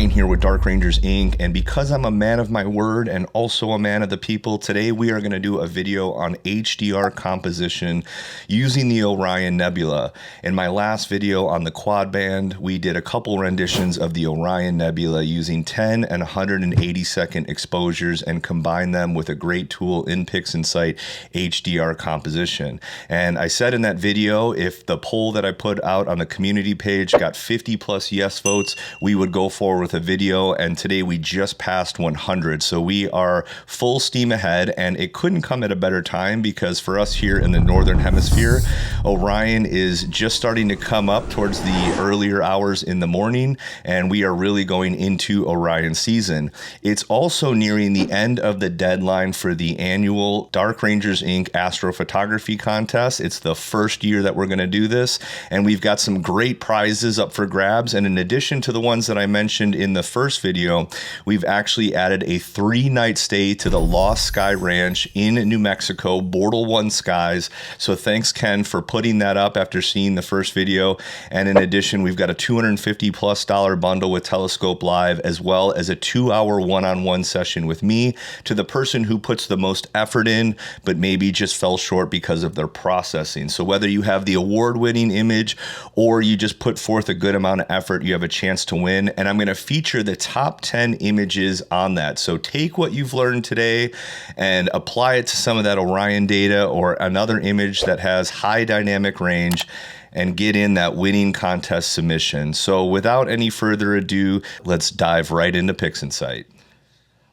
Ryan here with Dark Rangers Inc. And because I'm a man of my word and also a man of the people, today we are going to do a video on HDR composition using the Orion Nebula. In my last video on the quad band, we did a couple renditions of the Orion Nebula using 10 and 180 second exposures and combined them with a great tool in Pixinsight, HDR composition. And I said in that video, if the poll that I put out on the community page got 50 plus yes votes, we would go forward with a video, and today we just passed 100. So we are full steam ahead, and it couldn't come at a better time because for us here in the Northern Hemisphere, Orion is just starting to come up towards the earlier hours in the morning, and we are really going into Orion season. It's also nearing the end of the deadline for the annual Dark Rangers Inc. Astrophotography Contest. It's the first year that we're going to do this, and we've got some great prizes up for grabs. And in addition to the ones that I mentioned in the first video, we've actually added a 3-night stay to the Lost Sky Ranch in New Mexico, Bortle 1 Skies. So thanks, Ken, for putting that up after seeing the first video. And in addition, we've got a $250+ bundle with Telescope Live, as well as a 2-hour one-on-one session with me to the person who puts the most effort in, but maybe just fell short because of their processing. So whether you have the award-winning image or you just put forth a good amount of effort, you have a chance to win. And I'm going to feature the top 10 images on that. So take what you've learned today and apply it to some of that Orion data or another image that has high dynamic range and get in that winning contest submission. So without any further ado, let's dive right into Pixinsight.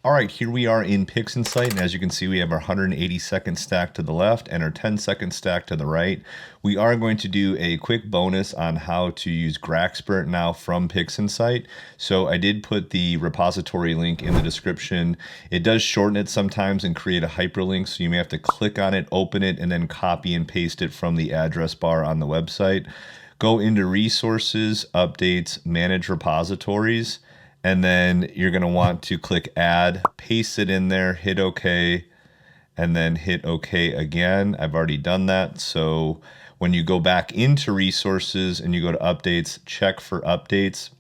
All right, here we are in Pixinsight, and as you can see, we have our 180 second stack to the left and our 10 second stack to the right. We are going to do a quick bonus on how to use GraXpert now from Pixinsight. So I did put the repository link in the description. It does shorten it sometimes and create a hyperlink, so you may have to click on it, open it, and then copy and paste it from the address bar on the website. Go into Resources, Updates, Manage Repositories, and then you're going to want to click Add, paste it in there, hit OK, and then hit OK again. I've already done that. So when you go back into Resources and you go to Updates, check for updates.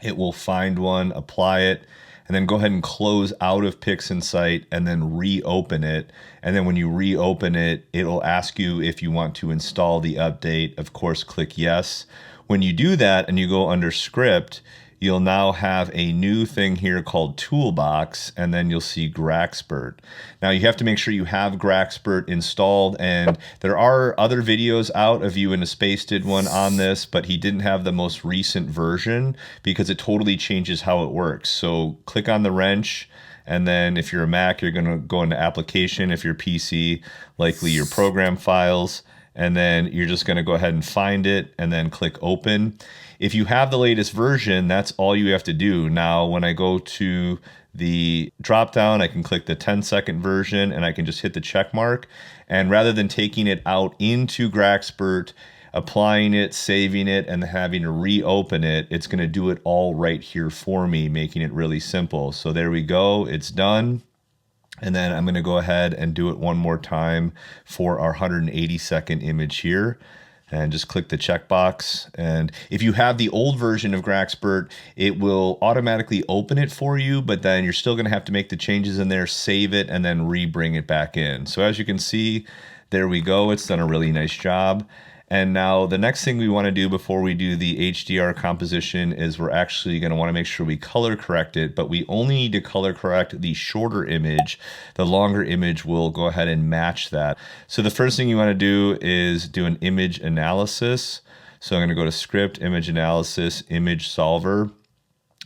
It will find one, apply it, and then go ahead and close out of Pixinsight and then reopen it. And then when you reopen it, it'll ask you if you want to install the update. Of course, click yes. When you do that and you go under Script, you'll now have a new thing here called Toolbox, and then you'll see GraXpert. Now you have to make sure you have GraXpert installed, and there are other videos out of you and a Space did one on this, but he didn't have the most recent version because it totally changes how it works. So click on the wrench, and then if you're a Mac, you're gonna go into Application. If you're PC, likely your Program Files, and then you're just gonna go ahead and find it and then click Open. If you have the latest version, that's all you have to do. Now, when I go to the drop down, I can click the 10-second version and I can just hit the check mark. And rather than taking it out into GraXpert, applying it, saving it, and having to reopen it, it's going to do it all right here for me, making it really simple. So there we go. It's done. And then I'm going to go ahead and do it one more time for our 180 second image here. And just click the checkbox. And if you have the old version of GraXpert, it will automatically open it for you, but then you're still gonna have to make the changes in there, save it, and then re-bring it back in. So as you can see, there we go. It's done a really nice job. And now the next thing we want to do before we do the HDR composition is we're actually going to want to make sure we color correct it, but we only need to color correct the shorter image. The longer image will go ahead and match that. So the first thing you want to do is do an image analysis. So I'm going to go to Script, Image Analysis, Image Solver.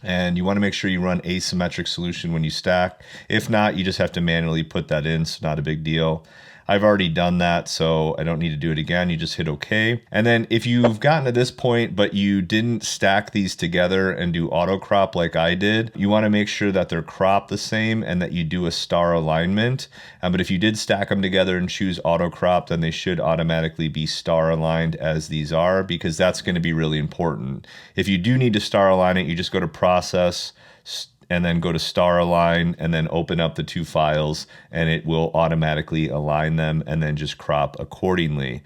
And you want to make sure you run asymmetric solution when you stack. If not, you just have to manually put that in, so not a big deal. I've already done that, so I don't need to do it again. You just hit OK. And then if you've gotten to this point, but you didn't stack these together and do auto crop like I did, you want to make sure that they're cropped the same and that you do a star alignment. But if you did stack them together and choose auto crop, then they should automatically be star aligned as these are, because that's going to be really important. If you do need to star align it, you just go to Process, and then go to Star Align, and then open up the two files, and it will automatically align them and then just crop accordingly.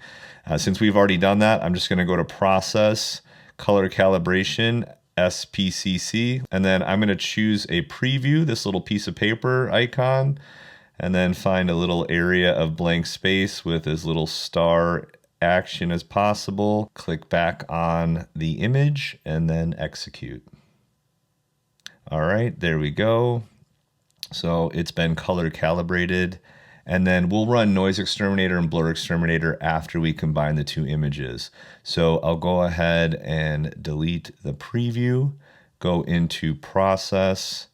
Since we've already done that, I'm just going to go to Process, Color Calibration, SPCC. And then I'm going to choose a preview, this little piece of paper icon, and then find a little area of blank space with as little star action as possible. Click back on the image and then execute. All right, there we go. So it's been color calibrated. And then we'll run NoiseXterminator and BlurXterminator after we combine the two images. So I'll go ahead and delete the preview, go into Process,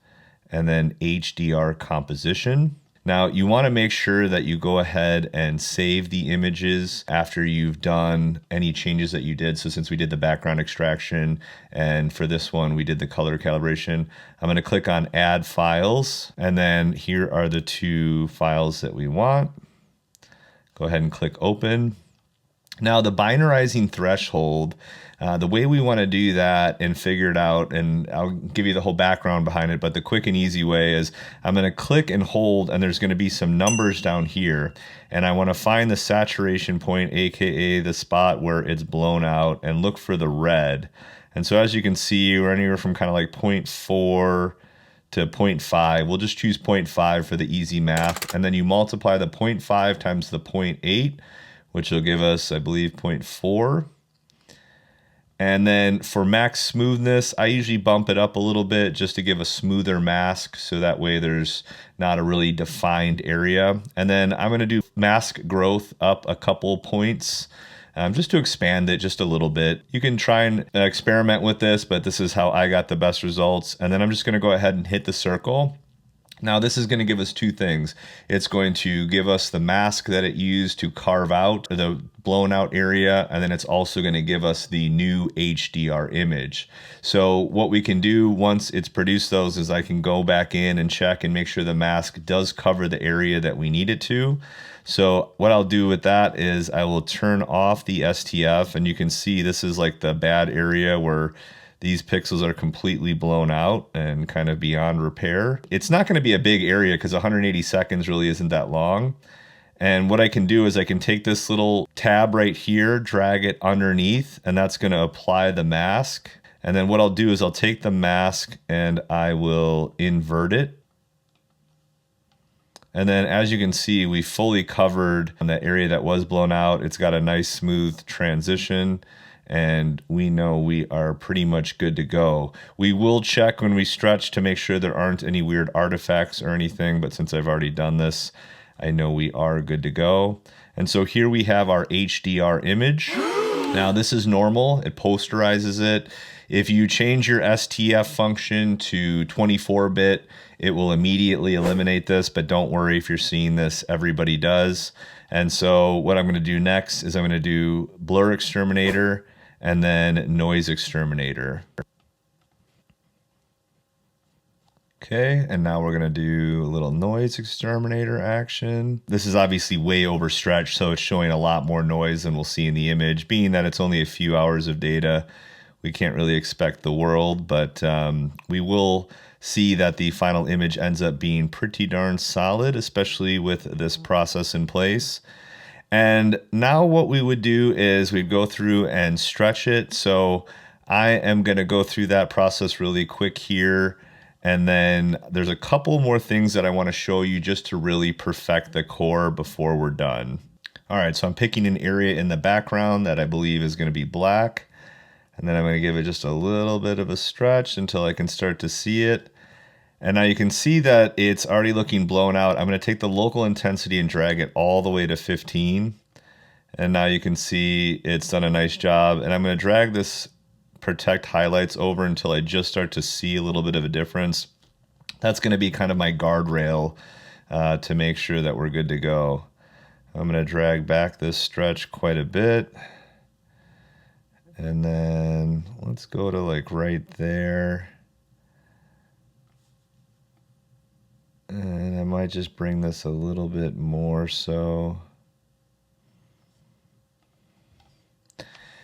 and then HDR Composition. Now you want to make sure that you go ahead and save the images after you've done any changes that you did. So since we did the background extraction, and for this one we did the color calibration, I'm going to click on Add Files, and then here are the two files that we want. Go ahead and click Open. Now the binarizing threshold, the way we want to do that and figure it out, and I'll give you the whole background behind it, but the quick and easy way is I'm going to click and hold, and there's going to be some numbers down here, and I want to find the saturation point, aka the spot where it's blown out, and look for the red. And so as you can see, we're anywhere from kind of like 0.4 to 0.5. We'll just choose 0.5 for the easy math, and then you multiply the 0.5 times the 0.8, which will give us, I believe, 0.4. And then for max smoothness, I usually bump it up a little bit just to give a smoother mask, so that way there's not a really defined area. And then I'm going to do mask growth up a couple points, just to expand it just a little bit. You can try and experiment with this, but this is how I got the best results. And then I'm just going to go ahead and hit the circle. Now this is going to give us two things. It's going to give us the mask that it used to carve out the blown out area, and then it's also going to give us the new HDR image. So what we can do once it's produced those is I can go back in and check and make sure the mask does cover the area that we need it to. So what I'll do with that is I will turn off the STF, and you can see this is like the bad area where these pixels are completely blown out and kind of beyond repair. It's not going to be a big area because 180 seconds really isn't that long. And what I can do is I can take this little tab right here, drag it underneath, and that's going to apply the mask. And then what I'll do is I'll take the mask and I will invert it. And then as you can see, we fully covered that area that was blown out. It's got a nice smooth transition, and we know we are pretty much good to go. We will check when we stretch to make sure there aren't any weird artifacts or anything, but since I've already done this, I know we are good to go. And so here we have our HDR image. Now this is normal, it posterizes it. If you change your STF function to 24-bit, it will immediately eliminate this, but don't worry if you're seeing this, everybody does. And so what I'm going to do next is I'm going to do BlurXterminator and then NoiseXterminator. Okay, and now we're going to do a little NoiseXterminator action. This is obviously way overstretched, so it's showing a lot more noise than we'll see in the image. Being that it's only a few hours of data, we can't really expect the world, but we will see that the final image ends up being pretty darn solid, especially with this process in place. And now what we would do is we'd go through and stretch it. So I am going to go through that process really quick here. And then there's a couple more things that I want to show you just to really perfect the core before we're done. All right, so I'm picking an area in the background that I believe is going to be black. And then I'm going to give it just a little bit of a stretch until I can start to see it. And now you can see that it's already looking blown out. I'm going to take the local intensity and drag it all the way to 15. And now you can see it's done a nice job. And I'm going to drag this protect highlights over until I just start to see a little bit of a difference. That's going to be kind of my guardrail to make sure that we're good to go. I'm going to drag back this stretch quite a bit. And then let's go to like right there. And I might just bring this a little bit more so.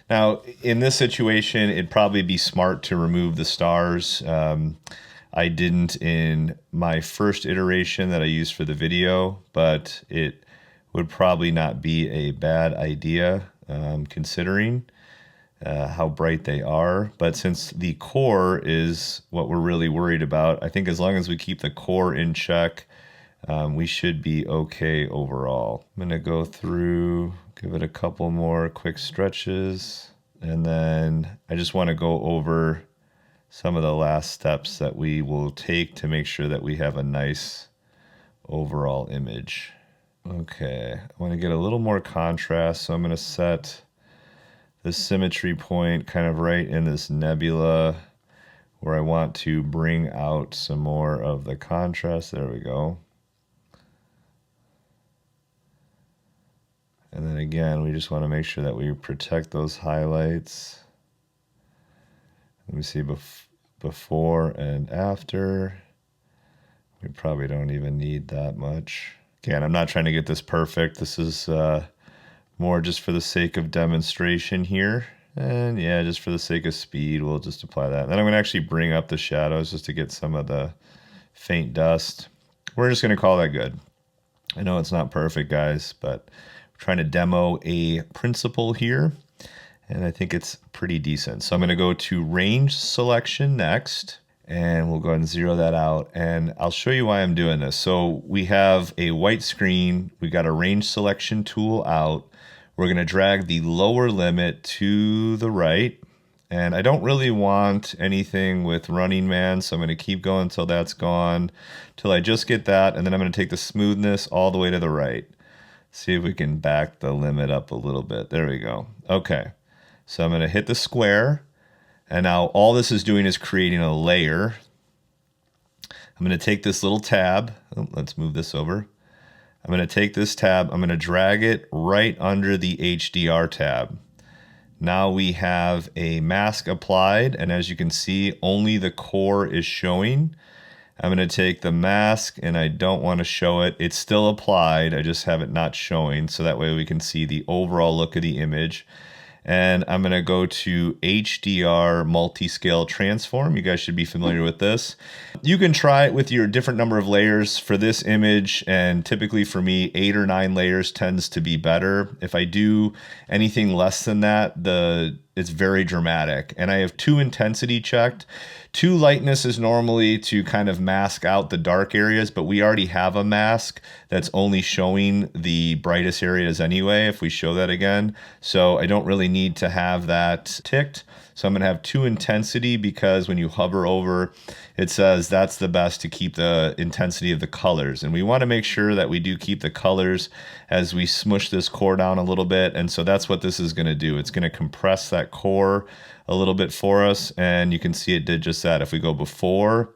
Now, in this situation, it'd probably be smart to remove the stars. I didn't in my first iteration that I used for the video, but it would probably not be a bad idea considering. how bright they are. But since the core is what we're really worried about, I think as long as we keep the core in check, we should be okay overall. I'm gonna go through, give it a couple more quick stretches, and then I just want to go over some of the last steps that we will take to make sure that we have a nice overall image. Okay, I want to get a little more contrast, so I'm going to set the symmetry point kind of right in this nebula where I want to bring out some more of the contrast. There we go. And then again, we just want to make sure that we protect those highlights. Let me see before and after. We probably don't even need that much. Again, I'm not trying to get this perfect. This is more just for the sake of demonstration here. And yeah, just for the sake of speed, we'll just apply that. And then I'm going to actually bring up the shadows just to get some of the faint dust. We're just going to call that good. I know it's not perfect, guys, but we're trying to demo a principle here. And I think it's pretty decent. So I'm going to go to range selection next, and we'll go ahead and zero that out. And I'll show you why I'm doing this. So we have a white screen. We got a range selection tool out. We're going to drag the lower limit to the right. And I don't really want anything with Running Man, so I'm going to keep going until that's gone, till I just get that. And then I'm going to take the smoothness all the way to the right. See if we can back the limit up a little bit. There we go. Okay. So I'm going to hit the square, and now all this is doing is creating a layer. I'm going to take this little tab. Oh, let's move this over. I'm going to take this tab. I'm going to drag it right under the HDR tab. Now we have a mask applied, and as you can see, only the core is showing. I'm going to take the mask, and I don't want to show it. It's still applied. I just have it not showing, so that way we can see the overall look of the image. And I'm going to go to HDR multi-scale transform. You guys should be familiar with this. You can try it with your different number of layers for this image, and typically for me, 8 or 9 layers tends to be better. If I do anything less than that, it's very dramatic. And I have 2 intensity checked. 2 lightness is normally to kind of mask out the dark areas, but we already have a mask that's only showing the brightest areas anyway, if we show that again. So I don't really need to have that ticked. So I'm going to have 2 intensity, because when you hover over, it says that's the best to keep the intensity of the colors. And we want to make sure that we do keep the colors as we smush this core down a little bit. And so that's what this is going to do. It's going to compress that core a little bit for us. And you can see it did just that. If we go before,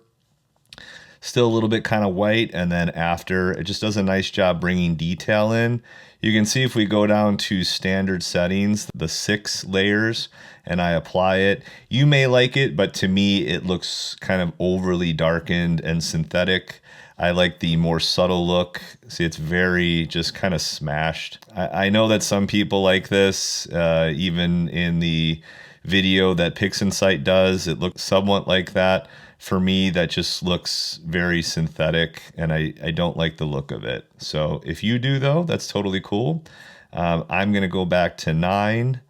still a little bit kind of white, and then after, it just does a nice job bringing detail in. You can see if we go down to standard settings, the 6 layers, and I apply it, you may like it, but to me, it looks kind of overly darkened and synthetic. I like the more subtle look. See, it's very just kind of smashed. I know that some people like this, even in the video that Pixinsight does, it looks somewhat like that. For me, that just looks very synthetic, and I don't like the look of it. So if you do, though, that's totally cool. I'm going to go back to 9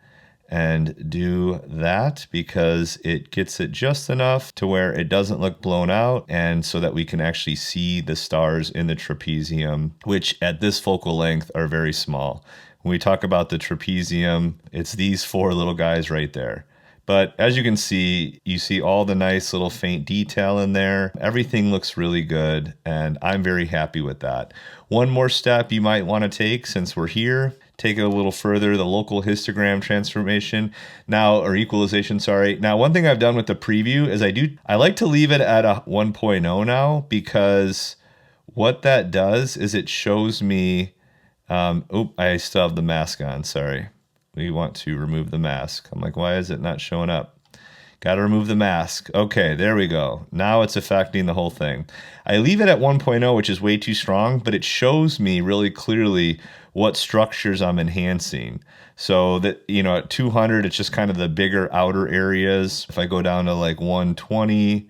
and do that, because it gets it just enough to where it doesn't look blown out, and so that we can actually see the stars in the trapezium, which at this focal length are very small. When we talk about the trapezium, it's these 4 little guys right there. But as you can see, you see all the nice little faint detail in there. Everything looks really good, and I'm very happy with that. One more step you might want to take, since we're here, take it a little further, the local histogram transformation now, or equalization, sorry. Now, one thing I've done with the preview is I like to leave it at a 1.0 now, because what that does is it shows me, I still have the mask on, sorry. We want to remove the mask. I'm like, why is it not showing up? Got to remove the mask. Okay, there we go. Now it's affecting the whole thing. I leave it at 1.0, which is way too strong, but it shows me really clearly what structures I'm enhancing. So that, at 200, it's just kind of the bigger outer areas. If I go down to like 120,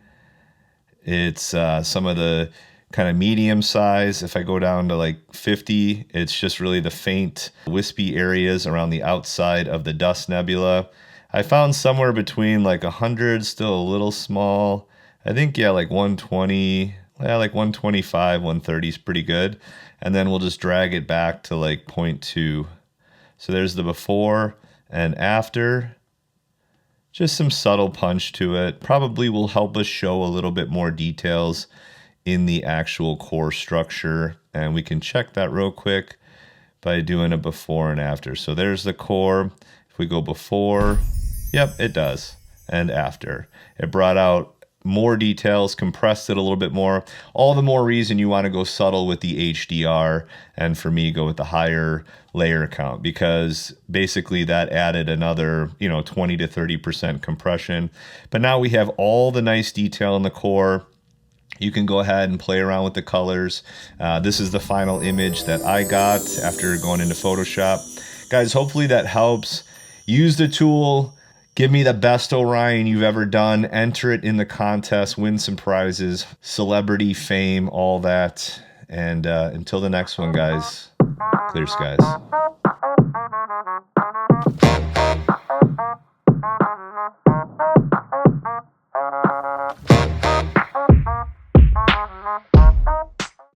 it's some of the kind of medium size. If I go down to like 50, it's just really the faint wispy areas around the outside of the dust nebula. I found somewhere between like 100, still a little small. I think, yeah, like 120, yeah, like 125, 130 is pretty good. And then we'll just drag it back to like 0.2. So there's the before and after. Just some subtle punch to it. Probably will help us show a little bit more details in the actual core structure. And we can check that real quick by doing a before and after. So there's the core. If we go before, yep, it does. And after. It brought out more details, compressed it a little bit more. All the more reason you want to go subtle with the HDR, and for me, go with the higher layer count, because basically that added another, 20 to 30% compression. But now we have all the nice detail in the core. You can go ahead and play around with the colors. This is the final image that I got after going into Photoshop. Guys, hopefully that helps. Use the tool. Give me the best Orion you've ever done. Enter it in the contest. Win some prizes. Celebrity, fame, all that. And until the next one, guys, clear skies.